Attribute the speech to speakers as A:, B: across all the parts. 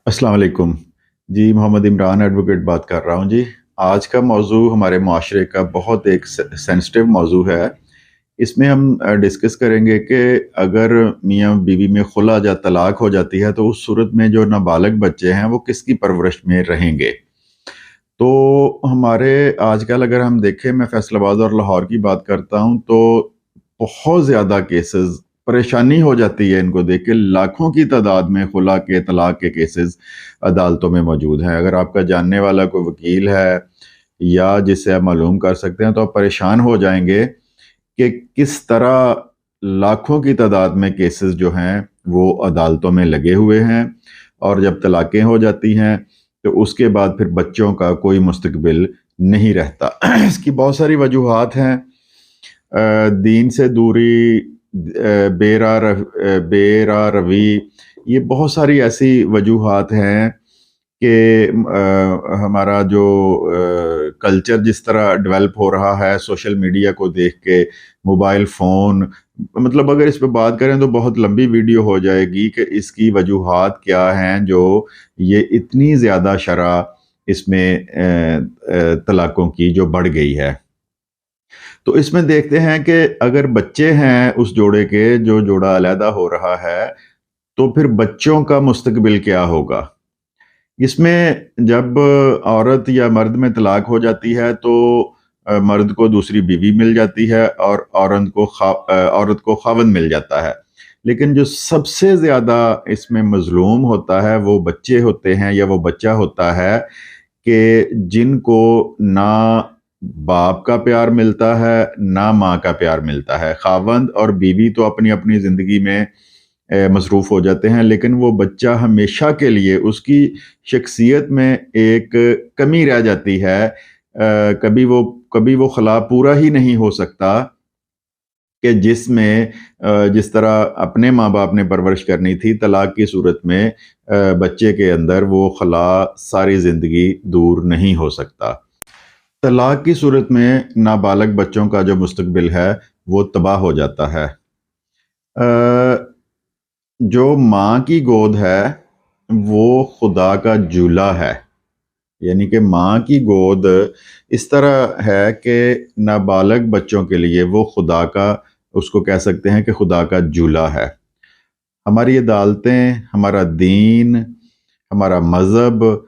A: अस्सलाम वालेकुम। जी, मोहम्मद इमरान एडवोकेट बात कर रहा हूँ जी। आज का मौज़ू हमारे मुआशरे का बहुत एक सेंसिटिव मौज़ू है। इसमें हम डिस्कस करेंगे कि अगर मियाँ-बीवी में खुला या तलाक हो जाती है तो उस सूरत में जो नाबालिग बच्चे हैं वो किसकी परवरिश में रहेंगे? तो हमारे आजकल अगर हम देखें, मैं फैसलाबाद और लाहौर की बात करता हूँ, तो बहुत ज़्यादा केसेस, परेशानी हो जाती है इनको देख के। लाखों की तादाद में खुला के तलाक के केसेस अदालतों में मौजूद हैं। अगर आपका जानने वाला कोई वकील है या जिससे आप मालूम कर सकते हैं तो आप परेशान हो जाएंगे कि किस तरह लाखों की तादाद में केसेस जो हैं वो अदालतों में लगे हुए हैं। और जब तलाक़ें हो जाती हैं तो उसके बाद फिर बच्चों का कोई मुस्तकबिल नहीं रहता। इसकी बहुत सारी वजूहात हैं। दीन से दूरी, बेरा रवी, ये बहुत सारी ऐसी वजूहात हैं कि हमारा जो कल्चर जिस तरह डेवलप हो रहा है सोशल मीडिया को देख के, मोबाइल फ़ोन, मतलब अगर इस पे बात करें तो बहुत लंबी वीडियो हो जाएगी कि इसकी वजूहात क्या हैं जो ये इतनी ज़्यादा शरह इसमें तलाक़ों की जो बढ़ गई है। तो इसमें देखते हैं कि अगर बच्चे हैं उस जोड़े के, जो जोड़ा अलहदा हो रहा है, तो फिर बच्चों का मुस्तकबिल क्या होगा? इसमें जब औरत या मर्द में तलाक हो जाती है तो मर्द को दूसरी बीवी मिल जाती है और औरत को खावंद मिल जाता है। लेकिन जो सबसे ज़्यादा इसमें मज़लूम होता है वो बच्चे होते हैं, या वो बच्चा होता है कि जिनको ना बाप का प्यार मिलता है, ना माँ का प्यार मिलता है। खावंद और बीवी तो अपनी-अपनी ज़िंदगी में मसरूफ़ हो जाते हैं, लेकिन वो बच्चा हमेशा के लिए उसकी शख्सियत में एक कमी रह जाती है। कभी वो ख़ला पूरा ही नहीं हो सकता कि जिसमें जिस तरह अपने माँ-बाप ने परवरिश करनी थी, तलाक की सूरत में बच्चे के अंदर वो ख़ला सारी ज़िंदगी दूर नहीं हो सकता। तलाक की सूरत में नाबालिग बच्चों का जो मुस्तकबिल है, वो तबाह हो जाता है। जो माँ की गोद है, वो खुदा का झूला है। यानी कि माँ की गोद इस तरह है कि नाबालिग बच्चों के लिए वो खुदा का, उसको कह सकते हैं कि खुदा का झूला है। हमारी अदालतें, हमारा दीन, हमारा मज़हब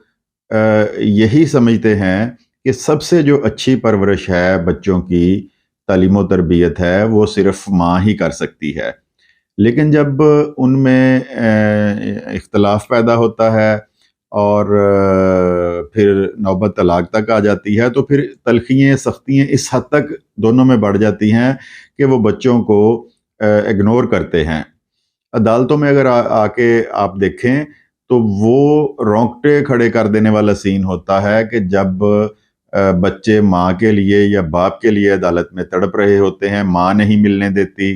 A: यही समझते हैं कि सबसे जो अच्छी परवरिश है बच्चों की, तालीम व तरबियत है, वो सिर्फ़ माँ ही कर सकती है। लेकिन जब उनमें इख्तलाफ पैदा होता है और फिर नौबत तलाक तक आ जाती है, तो फिर तलख़ियाँ, सख्तियाँ इस हद तक दोनों में बढ़ जाती हैं कि वो बच्चों को इग्नोर करते हैं। अदालतों में अगर आके आप देखें तो वो रोंगटे खड़े कर देने वाला सीन होता है कि जब बच्चे माँ के लिए या बाप के लिए अदालत में तड़प रहे होते हैं, माँ नहीं मिलने देती,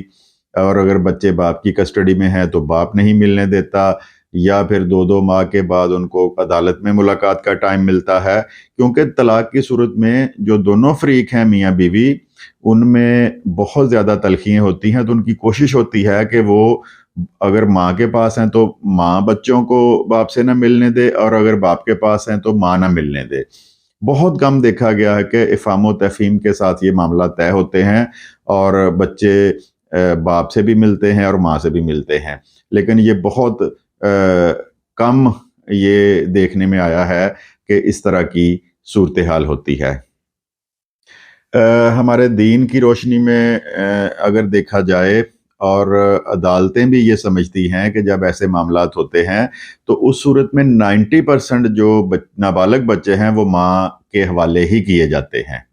A: और अगर बच्चे बाप की कस्टडी में हैं तो बाप नहीं मिलने देता, या फिर 2-2 माह के बाद उनको अदालत में मुलाकात का टाइम मिलता है। क्योंकि तलाक की सूरत में जो दोनों फ़रीक हैं, मियाँ बीवी, उनमें बहुत ज़्यादा तलख़ियाँ होती हैं, तो उनकी कोशिश होती है कि वो अगर माँ के पास हैं तो माँ बच्चों को बाप से ना मिलने दे, और अगर बाप के पास हैं तो माँ ना मिलने दे। बहुत कम देखा गया है कि इफ़ाम व तफ़हीम के साथ ये मामला तय होते हैं और बच्चे बाप से भी मिलते हैं और माँ से भी मिलते हैं। लेकिन ये बहुत कम ये देखने में आया है कि इस तरह की सूरत हाल होती है। हमारे दीन की रोशनी में अगर देखा जाए, और अदालतें भी ये समझती हैं कि जब ऐसे मामलात होते हैं तो उस सूरत में 90% जो नाबालिग बच्चे हैं वो माँ के हवाले ही किए जाते हैं,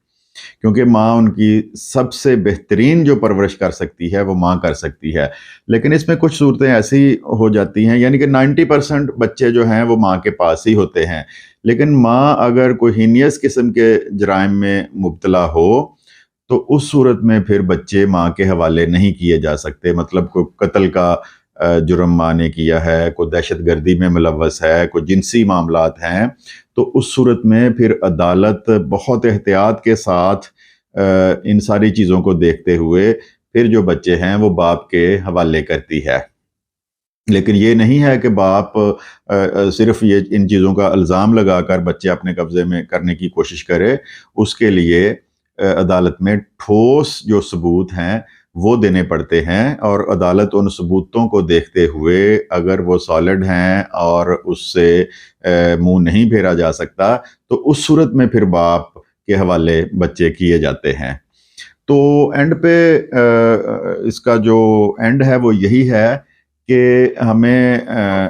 A: क्योंकि माँ उनकी सबसे बेहतरीन जो परवरिश कर सकती है वो माँ कर सकती है। लेकिन इसमें कुछ सूरतें ऐसी हो जाती हैं, यानी कि 90% बच्चे जो हैं वो माँ के पास ही होते हैं। लेकिन माँ अगर कोई हीनियस किस्म के जराइम में मुब्तला हो तो उस सूरत में फिर बच्चे माँ के हवाले नहीं किए जा सकते। मतलब कोई कत्ल का जुर्म माँ ने किया है, कोई दहशतगर्दी में मुलव्वस है, कोई जिनसी मामलात हैं, तो उस सूरत में फिर अदालत बहुत एहतियात के साथ इन सारी चीज़ों को देखते हुए फिर जो बच्चे हैं वो बाप के हवाले करती है। لیکن یہ نہیں ہے کہ باپ صرف یہ ان چیزوں کا الزام لگا کر بچے اپنے قبضے میں کرنے کی کوشش کرے. اس کے لیے عدالت میں ٹھوس جو ثبوت ہیں وہ دینے پڑتے ہیں، اور عدالت ان ثبوتوں کو دیکھتے ہوئے اگر وہ سالڈ ہیں اور اس سے منہ نہیں پھیرا جا سکتا تو اس صورت میں پھر باپ کے حوالے بچے کیے جاتے ہیں. تو اینڈ پہ اس کا جو اینڈ ہے وہ یہی ہے کہ ہمیں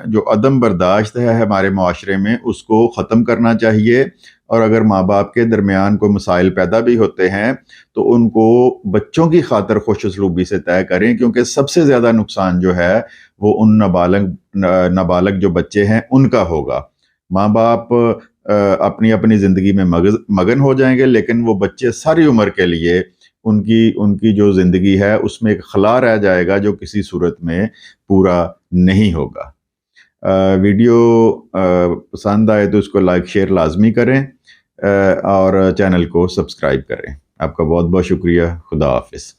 A: جو عدم برداشت ہے ہمارے معاشرے میں اس کو ختم کرنا چاہیے، اور اگر ماں باپ کے درمیان کوئی مسائل پیدا بھی ہوتے ہیں تو ان کو بچوں کی خاطر خوش اسلوبی سے طے کریں، کیونکہ سب سے زیادہ نقصان جو ہے وہ ان نابالغ جو بچے ہیں ان کا ہوگا. ماں باپ اپنی اپنی زندگی میں مگن ہو جائیں گے، لیکن وہ بچے ساری عمر کے لیے ان کی جو زندگی ہے اس میں ایک خلا رہ جائے گا جو کسی صورت میں پورا نہیں ہوگا. ویڈیو پسند آئے تو اس کو لائک شیئر لازمی کریں، اور چینل کو سبسکرائب کریں. آپ کا بہت بہت شکریہ. خدا حافظ.